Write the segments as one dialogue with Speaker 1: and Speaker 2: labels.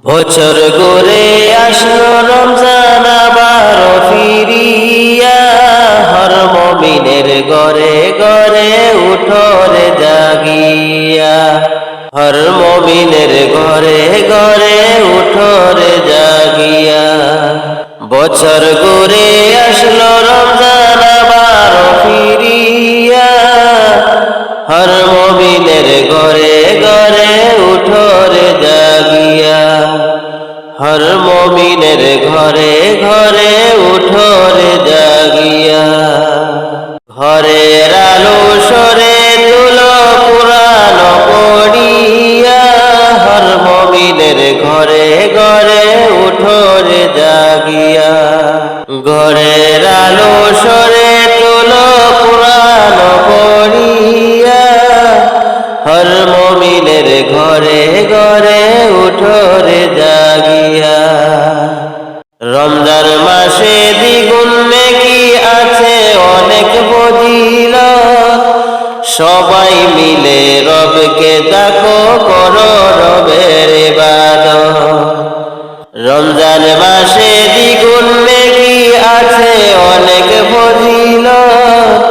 Speaker 1: বছর ঘুরে আসলো রমজান আবার ফিরিয়া, হর মুমিনের ঘরে ঘরে উঠরে জাগিয়া, হর মুমিনের ঘরে ঘরে উঠরে জাগিয়া। বছর ঘুরে আসলো রমজান আবার ফিরিয়া, হর মুমিনের ঘরে ঘরে উঠরে জাগিয়া, হর মুমিনের ঘরে ঘরে উঠরে জাগিয়া। ঘরের আলো সরে তুলো কুরআন পড়িয়া, হর মুমিনের ঘরে ঘরে উঠরে জাগিয়া, ঘরের আলো সরে তুলো কুরআন পড়িয়া, হর মুমিনের ঘরে ঘরে উঠরে জাগিয়া। রমজান মাসে দ্বিগুণ নেকি আছে অনেক ফজিলত, সবাই মিলে রবকে ডাকো করো রবের ইবাদত। রমজান মাসে দ্বিগুণ নেকি আছে অনেক ফজিলত,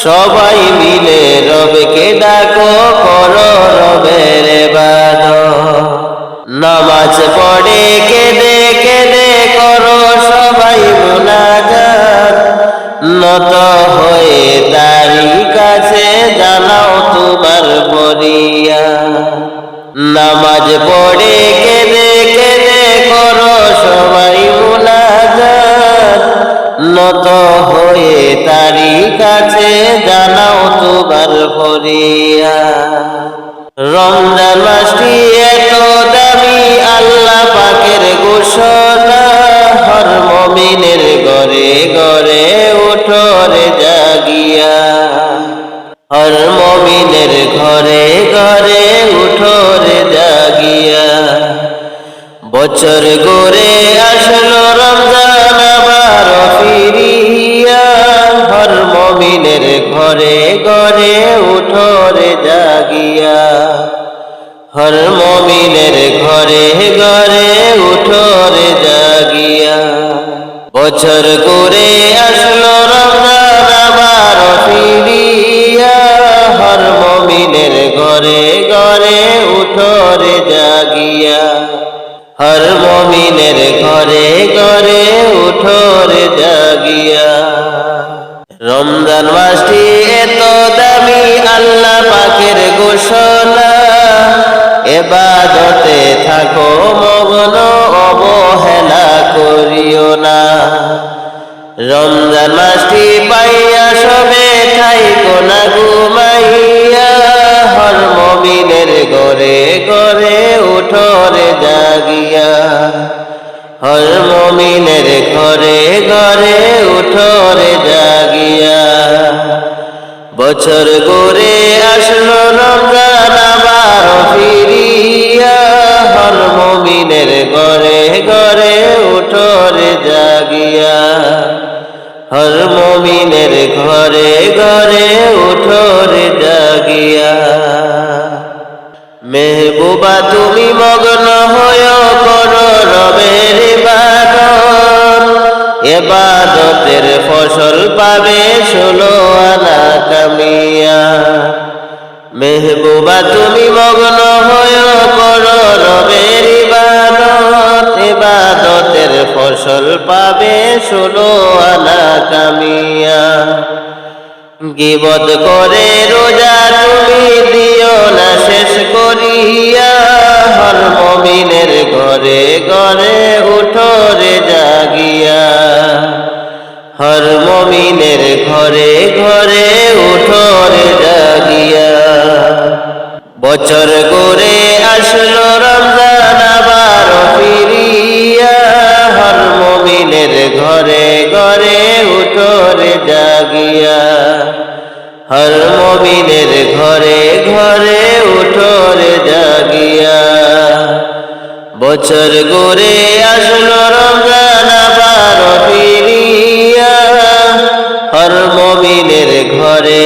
Speaker 1: সবাই মিলে রবকে ডাকো করো রবের ইবাদত। নামাজ পড়ে কেঁদে কেঁদে করো সবাই মুনাজাত, নত হয়ে তারি কাছে জানাও তোমার ফরিয়াদ। নামাজ পড়ে কেঁদে কেঁদে করো সবাই মুনাজাত, নত হয়ে তারি কাছে জানাও তোমার ফরিয়াদ। রমজান মাসটি এত দামি আল্লাহ পাকের ঘোষণা, হর মুমিনের ঘরে ঘরে উঠরে জাগিয়া, হর মুমিনের ঘরে ঘরে উঠরে জাগিয়া। বছর ঘুরে আসলো রমজান আবার ফিরিয়া, হর মুমিনের ঘরে ঘরে উঠরে জাগিয়া, হর মুমিনের ঘরে ঘরে উঠরে জাগিয়া। বছর ঘুরে আসলো রমজান আবার ফিরিয়া, হর মুমিনের ঘরে ঘরে উঠরে জাগিয়া, হর মুমিনের ঘরে ঘরে উঠরে জাগিয়া। রমজান মাসটি এত দামি আল্লাহ পাকের ঘোষণা, ইবাদতে থাকো মগ্ন অবহেলা করিও না। রমজান মাসটি পাইয়া সবে থাইকো না ঘুমাইয়া, হর মুমিনের ঘরে ঘরে উঠরে জাগিয়া, হর মুমিনের ঘরে ঘরে উঠরে জাগিয়া। বছর ঘুরে আসলো রমজান আবার ফিরিয়া, হর মুমিনের ঘরে ঘরে উঠরে জাগিয়া, হর মুমিনের ঘরে ঘরে উঠরে জাগিয়া। মেহবুবা তুমি মগ্ন হয়ে করো রবের ইবাদত, ইবাদতের ফসল পাবে 16 আনা কামিয়া। মেহবুবা তুমি মগ্ন হয়ে করো রবের ইবাদত, ইবাদতের ফসল পাবে 16 আনা কামিয়া। গীবত করে রোজা তুমি দিও না শেষ করিয়া, হর মুমিনের ঘরে ঘরে উঠরে জাগিয়া, হর মুমিনের ঘরে ঘরে উঠরে জাগিয়া। বছর ঘুরে আসলো রমজান আবার ফিরিয়া, হর মুমিনের ঘরে ঘরে উঠরে জাগিয়া, হর মুমিনের ঘরে ঘরে উঠরে জাগিয়া। বছর ঘুরে আসলো রমজান আবার ফিরিয়া, হর মুমিনের ঘরে